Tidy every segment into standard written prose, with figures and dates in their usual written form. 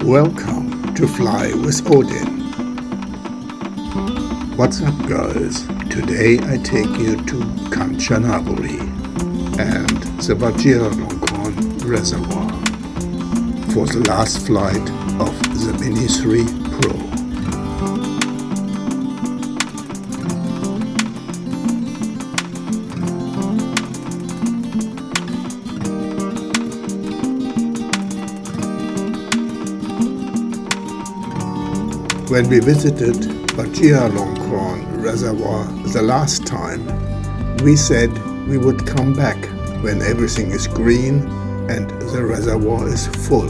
Welcome to Fly with Odin. What's up, guys? Today I take you to Kanchanaburi and the Vajiralongkorn Reservoir for the last flight of the Mini 3 Pro. When we visited Vajiralongkorn Reservoir the last time, we said we would come back when everything is green and the reservoir is full.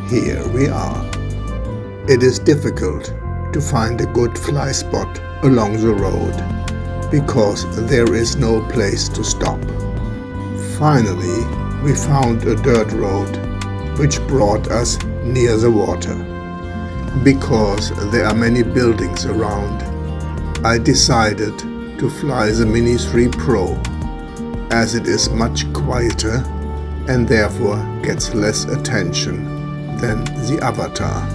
Here we are. It is difficult to find a good fly spot along the road because there is no place to stop. Finally, we found a dirt road which brought us near the water. Because there are many buildings around, I decided to fly the Mini 3 Pro as it is much quieter and therefore gets less attention than the Avatar,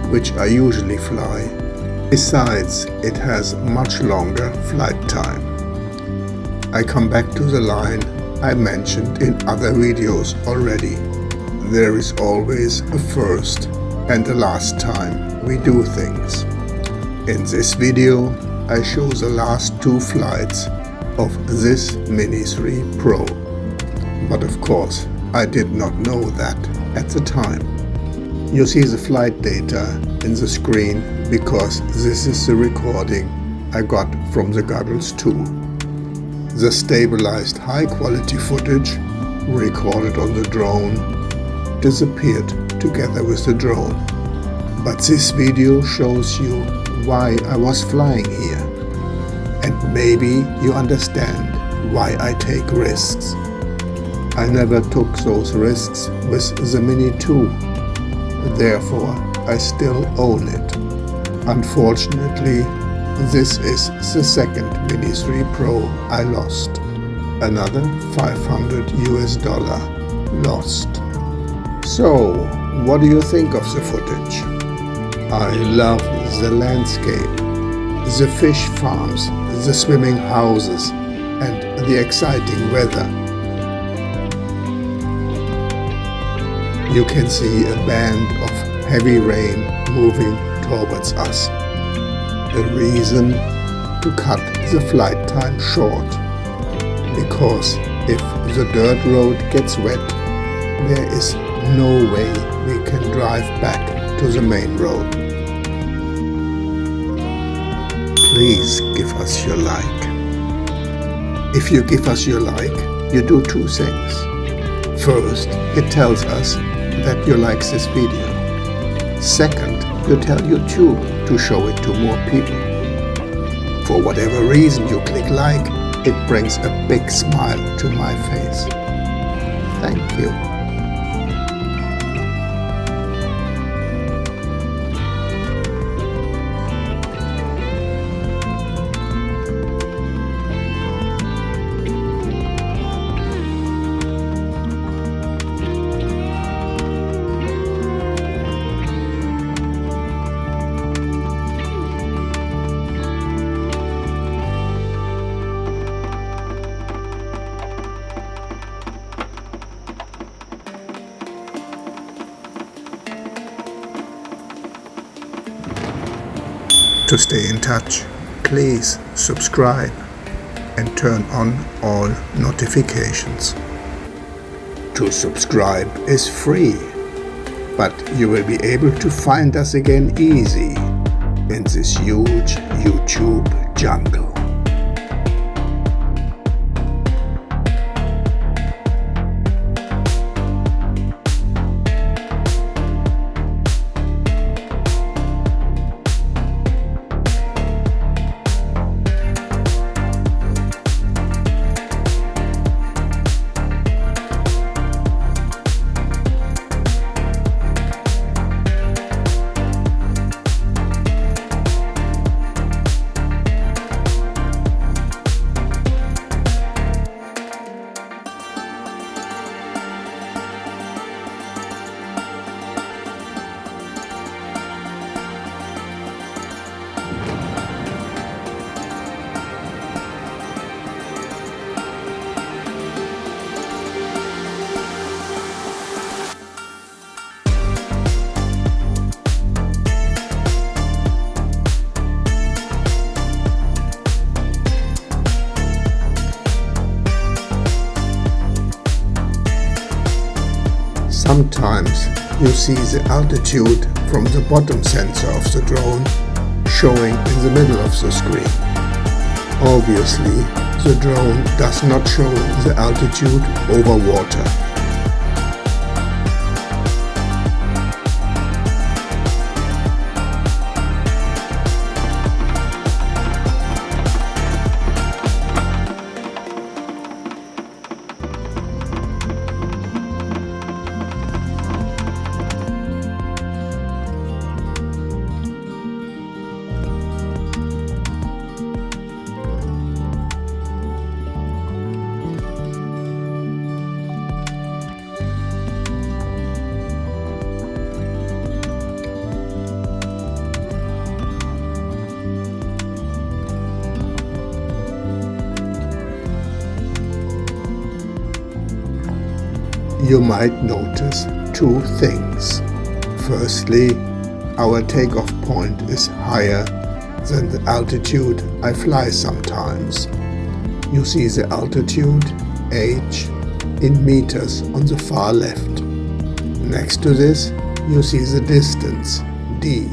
which I usually fly. Besides, it has much longer flight time. I come back to the line I mentioned in other videos already. There is always a first and the last time we do things. In this video I show the last two flights of this Mini 3 Pro. But of course I did not know that at the time. You see the flight data in the screen because this is the recording I got from the goggles too. The stabilized high quality footage recorded on the drone disappeared together with the drone. But this video shows you why I was flying here. And maybe you understand why I take risks. I never took those risks with the Mini 2. Therefore, I still own it. Unfortunately, this is the second Mini 3 Pro I lost. Another $500 lost. So, what do you think of the footage? I love the landscape, the fish farms, the swimming houses, and the exciting weather. You can see a band of heavy rain moving towards us. A reason to cut the flight time short, because if the dirt road gets wet, there is no way we can drive back to the main road. Please give us your like. If you give us your like, you do two things. First, it tells us that you like this video. Second, you tell YouTube to show it to more people. For whatever reason you click like, it brings a big smile to my face. Thank you. To stay in touch, please subscribe and turn on all notifications. To subscribe is free, but you will be able to find us again easy in this huge YouTube jungle. Sometimes you see the altitude from the bottom sensor of the drone showing in the middle of the screen. Obviously, the drone does not show the altitude over water. You might notice two things. Firstly, our takeoff point is higher than the altitude I fly sometimes. You see the altitude, h, in meters on the far left. Next to this, you see the distance, d.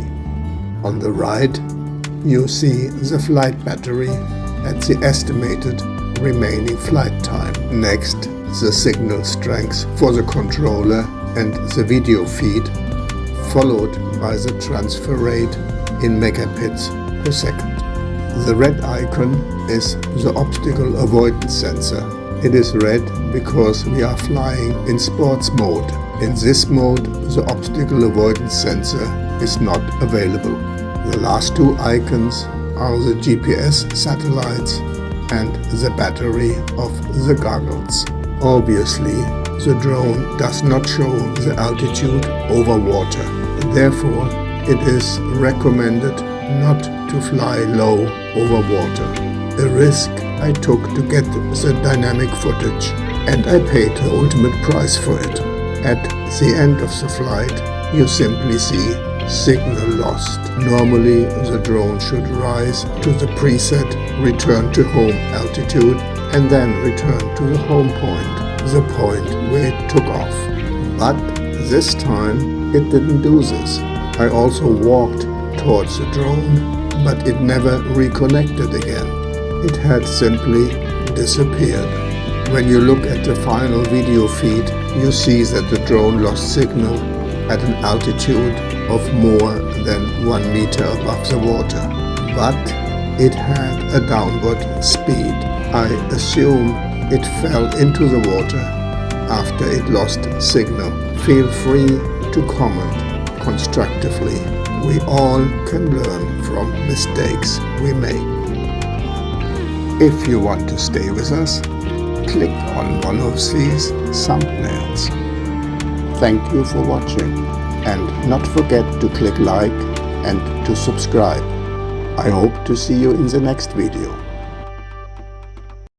On the right, you see the flight battery and the estimated remaining flight time. Next, the signal strength for the controller and the video feed, followed by the transfer rate in megabits per second. The red icon is the obstacle avoidance sensor. It is red because we are flying in sports mode. In this mode, the obstacle avoidance sensor is not available. The last two icons are the GPS satellites and the battery of the goggles. Obviously, the drone does not show the altitude over water. Therefore, it is recommended not to fly low over water. A risk I took to get the dynamic footage, and I paid the ultimate price for it. At the end of the flight, you simply see signal lost. Normally, the drone should rise to the preset return to home altitude and then return to the home point, the point where it took off. But this time it didn't do this. I also walked towards the drone, but it never reconnected again. It had simply disappeared. When you look at the final video feed, you see that the drone lost signal at an altitude of more than 1 meter above the water. But it had a downward speed. I assume it fell into the water after it lost signal. Feel free to comment constructively. We all can learn from mistakes we make. If you want to stay with us, click on one of these thumbnails. Thank you for watching, and not forget to click like and to subscribe. I hope to see you in the next video.